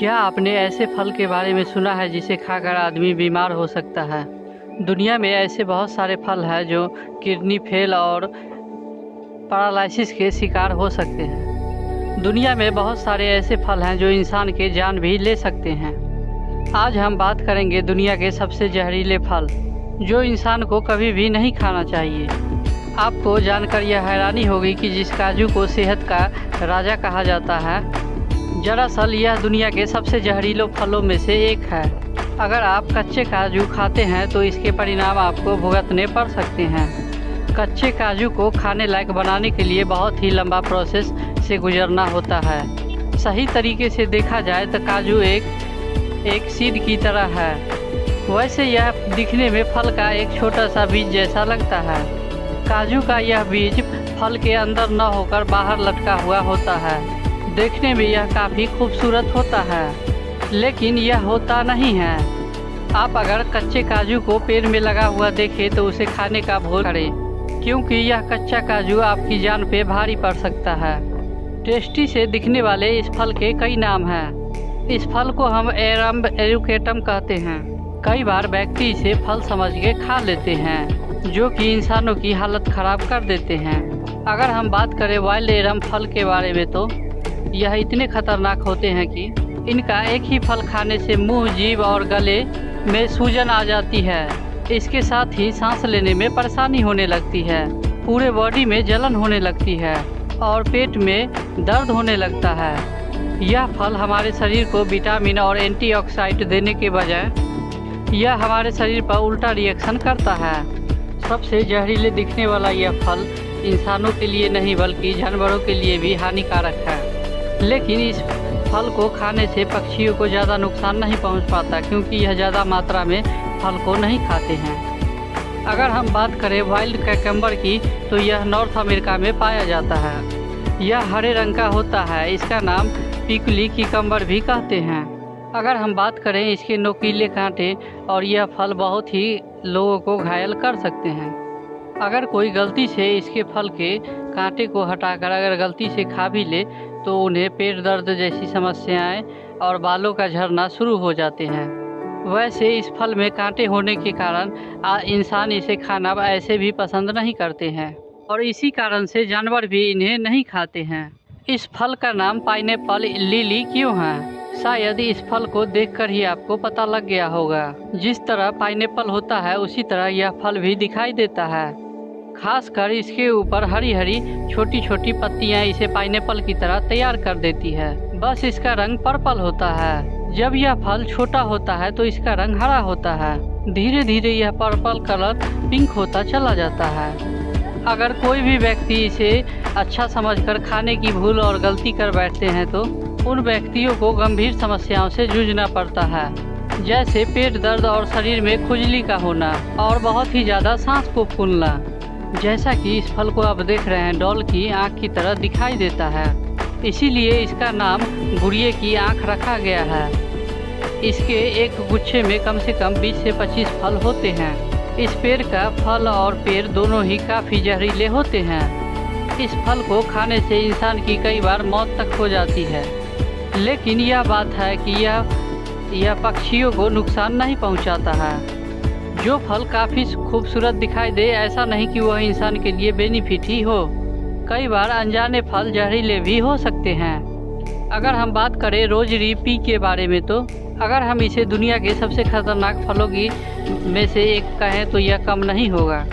क्या आपने ऐसे फल के बारे में सुना है जिसे खाकर आदमी बीमार हो सकता है? दुनिया में ऐसे बहुत सारे फल हैं जो किडनी फेल और पैरालिसिस के शिकार हो सकते हैं। दुनिया में बहुत सारे ऐसे फल हैं जो इंसान के जान भी ले सकते हैं। आज हम बात करेंगे दुनिया के सबसे जहरीले फल जो इंसान को कभी भी नहीं खाना चाहिए। आपको जानकर यह हैरानी होगी कि जिस काजू को सेहत का राजा कहा जाता है, दरअसल यह दुनिया के सबसे जहरीले फलों में से एक है। अगर आप कच्चे काजू खाते हैं तो इसके परिणाम आपको भुगतने पड़ सकते हैं। कच्चे काजू को खाने लायक बनाने के लिए बहुत ही लंबा प्रोसेस से गुजरना होता है। सही तरीके से देखा जाए तो काजू एक सीड की तरह है। वैसे यह दिखने में फल का एक छोटा सा बीज जैसा लगता है। काजू का यह बीज फल के अंदर न होकर बाहर लटका हुआ होता है। देखने में यह काफ़ी खूबसूरत होता है, लेकिन यह होता नहीं है। आप अगर कच्चे काजू को पेड़ में लगा हुआ देखें तो उसे खाने का भूल करें, क्योंकि यह कच्चा काजू आपकी जान पे भारी पड़ सकता है। टेस्टी से दिखने वाले इस फल के कई नाम हैं। इस फल को हम एरम एरुकेटम कहते हैं। कई बार व्यक्ति इसे फल समझ के खा लेते हैं, जो कि इंसानों की हालत ख़राब कर देते हैं। अगर हम बात करें वाइल्ड एरम फल के बारे में तो यह इतने खतरनाक होते हैं कि इनका एक ही फल खाने से मुंह, जीभ और गले में सूजन आ जाती है। इसके साथ ही सांस लेने में परेशानी होने लगती है, पूरे बॉडी में जलन होने लगती है और पेट में दर्द होने लगता है। यह फल हमारे शरीर को विटामिन और एंटीऑक्सीडेंट देने के बजाय यह हमारे शरीर पर उल्टा रिएक्शन करता है। सबसे जहरीले दिखने वाला यह फल इंसानों के लिए नहीं बल्कि जानवरों के लिए भी हानिकारक है। लेकिन इस फल को खाने से पक्षियों को ज़्यादा नुकसान नहीं पहुंच पाता, क्योंकि यह ज़्यादा मात्रा में फल को नहीं खाते हैं। अगर हम बात करें वाइल्ड कैकम्बर की तो यह नॉर्थ अमेरिका में पाया जाता है। यह हरे रंग का होता है। इसका नाम पिकली किकम्बर भी कहते हैं। अगर हम बात करें इसके नोकीले कांटे और यह फल बहुत ही लोगों को घायल कर सकते हैं। अगर कोई गलती से इसके फल के कांटे को हटाकर अगर गलती से खा भी ले तो उन्हें पेट दर्द जैसी समस्याएं और बालों का झड़ना शुरू हो जाते हैं। वैसे इस फल में कांटे होने के कारण इंसान इसे खाना ऐसे भी पसंद नहीं करते हैं और इसी कारण से जानवर भी इन्हें नहीं खाते हैं। इस फल का नाम पाइनएप्पल लिली क्यों है? शायद इस फल को देखकर ही आपको पता लग गया होगा। जिस तरह पाइनएप्पल होता है उसी तरह यह फल भी दिखाई देता है। खासकर इसके ऊपर हरी हरी छोटी छोटी पत्तियां इसे पाइनएप्पल की तरह तैयार कर देती है। बस इसका रंग पर्पल होता है। जब यह फल छोटा होता है तो इसका रंग हरा होता है। धीरे धीरे यह पर्पल कलर पिंक होता चला जाता है। अगर कोई भी व्यक्ति इसे अच्छा समझकर खाने की भूल और गलती कर बैठते हैं तो उन व्यक्तियों को गंभीर समस्याओं से जूझना पड़ता है, जैसे पेट दर्द और शरीर में खुजली का होना और बहुत ही ज़्यादा सांस को फूलना। जैसा कि इस फल को आप देख रहे हैं, डॉल की आँख की तरह दिखाई देता है, इसीलिए इसका नाम गुड़िया की आँख रखा गया है। इसके एक गुच्छे में कम से कम 20 से 25 फल होते हैं। इस पेड़ का फल और पेड़ दोनों ही काफ़ी जहरीले होते हैं। इस फल को खाने से इंसान की कई बार मौत तक हो जाती है। लेकिन यह बात है कि यह पक्षियों को नुकसान नहीं पहुंचाता है। जो फल काफ़ी खूबसूरत दिखाई दे, ऐसा नहीं कि वह इंसान के लिए बेनिफिट ही हो। कई बार अनजाने फल जहरीले भी हो सकते हैं। अगर हम बात करें रोजरी पी के बारे में तो अगर हम इसे दुनिया के सबसे खतरनाक फलों की में से एक कहें तो यह कम नहीं होगा।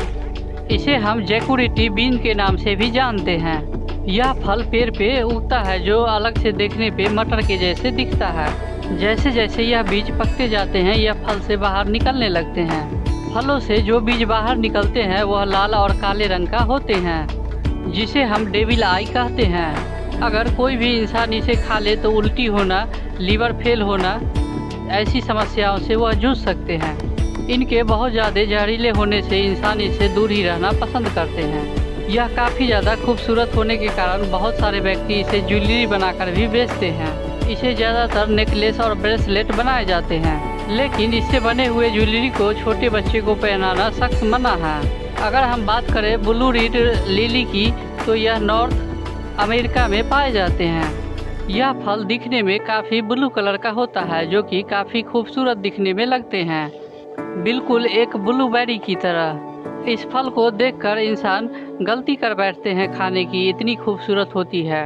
इसे हम जैकुरिटी बीन के नाम से भी जानते हैं। यह फल पेड़ पे उगता है, जो अलग से देखने पे मटर के जैसे दिखता है। जैसे जैसे यह बीज पकते जाते हैं यह फल से बाहर निकलने लगते हैं। फलों से जो बीज बाहर निकलते हैं वह लाल और काले रंग का होते हैं, जिसे हम डेविल आई कहते हैं। अगर कोई भी इंसान इसे खा ले तो उल्टी होना, लीवर फेल होना ऐसी समस्याओं से वह जूझ सकते हैं। इनके बहुत ज़्यादा जहरीले होने से इंसान इससे दूर ही रहना पसंद करते हैं। यह काफ़ी ज़्यादा खूबसूरत होने के कारण बहुत सारे व्यक्ति इसे ज्वेलरी बनाकर भी बेचते हैं। इसे ज़्यादातर नेकलेस और ब्रेसलेट बनाए जाते हैं, लेकिन इससे बने हुए ज्वेलरी को छोटे बच्चे को पहनाना सख्त मना है। अगर हम बात करें ब्लू रीड लिली की तो यह नॉर्थ अमेरिका में पाए जाते हैं। यह फल दिखने में काफ़ी ब्लू कलर का होता है, जो कि काफ़ी खूबसूरत दिखने में लगते हैं, बिल्कुल एक ब्लूबेरी की तरह। इस फल को देखकर इंसान गलती कर बैठते हैं खाने की, इतनी खूबसूरत होती है।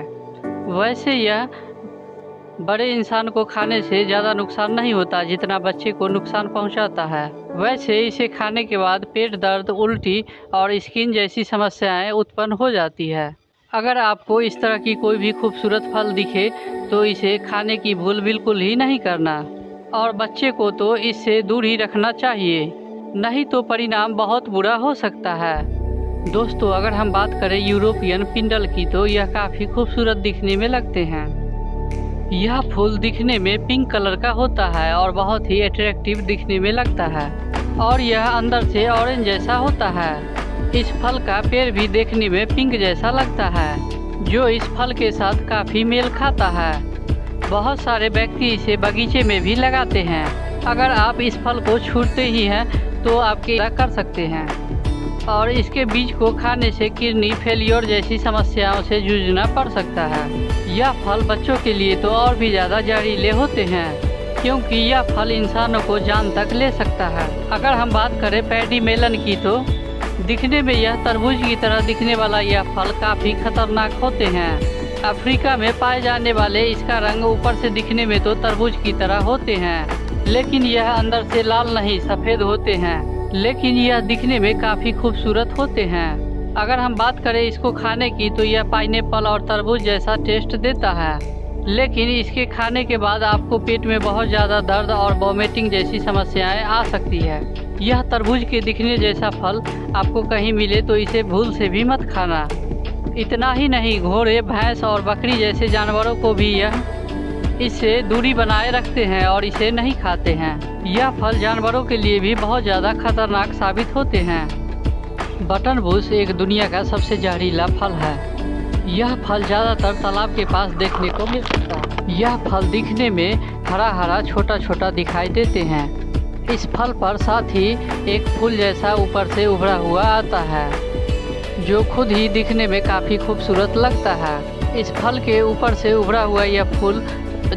वैसे यह बड़े इंसान को खाने से ज़्यादा नुकसान नहीं होता जितना बच्चे को नुकसान पहुंचाता है। वैसे इसे खाने के बाद पेट दर्द, उल्टी और स्किन जैसी समस्याएं उत्पन्न हो जाती है। अगर आपको इस तरह की कोई भी खूबसूरत फल दिखे तो इसे खाने की भूल बिल्कुल ही नहीं करना, और बच्चे को तो इससे दूर ही रखना चाहिए, नहीं तो परिणाम बहुत बुरा हो सकता है। दोस्तों, अगर हम बात करें यूरोपियन पिंडल की तो यह काफ़ी खूबसूरत दिखने में लगते हैं। यह फूल दिखने में पिंक कलर का होता है और बहुत ही अट्रैक्टिव दिखने में लगता है, और यह अंदर से ऑरेंज जैसा होता है। इस फल का पेड़ भी देखने में पिंक जैसा लगता है, जो इस फल के साथ काफ़ी मेल खाता है। बहुत सारे व्यक्ति इसे बगीचे में भी लगाते हैं। अगर आप इस फल को छूते ही हैं तो आपके कर सकते हैं, और इसके बीज को खाने से किडनी फेलियर जैसी समस्याओं से जूझना पड़ सकता है। यह फल बच्चों के लिए तो और भी ज़्यादा जहरीले होते हैं, क्योंकि यह फल इंसानों को जान तक ले सकता है। अगर हम बात करें पैडी मेलन की तो दिखने में यह तरबूज की तरह दिखने वाला यह फल काफ़ी खतरनाक होते हैं। अफ्रीका में पाए जाने वाले इसका रंग ऊपर से दिखने में तो तरबूज की तरह होते हैं, लेकिन यह अंदर से लाल नहीं सफ़ेद होते हैं, लेकिन यह दिखने में काफ़ी खूबसूरत होते हैं। अगर हम बात करें इसको खाने की तो यह पाइनएप्पल और तरबूज जैसा टेस्ट देता है, लेकिन इसके खाने के बाद आपको पेट में बहुत ज़्यादा दर्द और वॉमिटिंग जैसी समस्याएं आ सकती है। यह तरबूज के दिखने जैसा फल आपको कहीं मिले तो इसे भूल से भी मत खाना। इतना ही नहीं, घोड़े, भैंस और बकरी जैसे जानवरों को भी यह इससे दूरी बनाए रखते हैं और इसे नहीं खाते हैं। यह फल जानवरों के लिए भी बहुत ज़्यादा खतरनाक साबित होते हैं। बटन बुश एक दुनिया का सबसे जहरीला फल है। यह फल ज़्यादातर तालाब के पास देखने को मिल सकता है। यह फल दिखने में हरा हरा छोटा छोटा दिखाई देते हैं। इस फल पर साथ ही एक फूल जैसा ऊपर से उभरा हुआ आता है, जो खुद ही दिखने में काफ़ी खूबसूरत लगता है। इस फल के ऊपर से उभरा हुआ यह फूल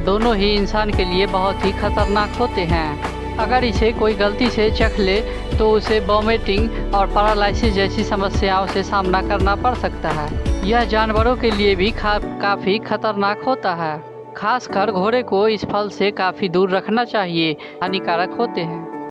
दोनों ही इंसान के लिए बहुत ही खतरनाक होते हैं। अगर इसे कोई गलती से चख ले तो उसे वॉमिटिंग और पैरालिसिस जैसी समस्याओं से सामना करना पड़ सकता है। यह जानवरों के लिए भी काफ़ी खतरनाक होता है। खासकर घोड़े को इस फल से काफ़ी दूर रखना चाहिए, हानिकारक होते हैं।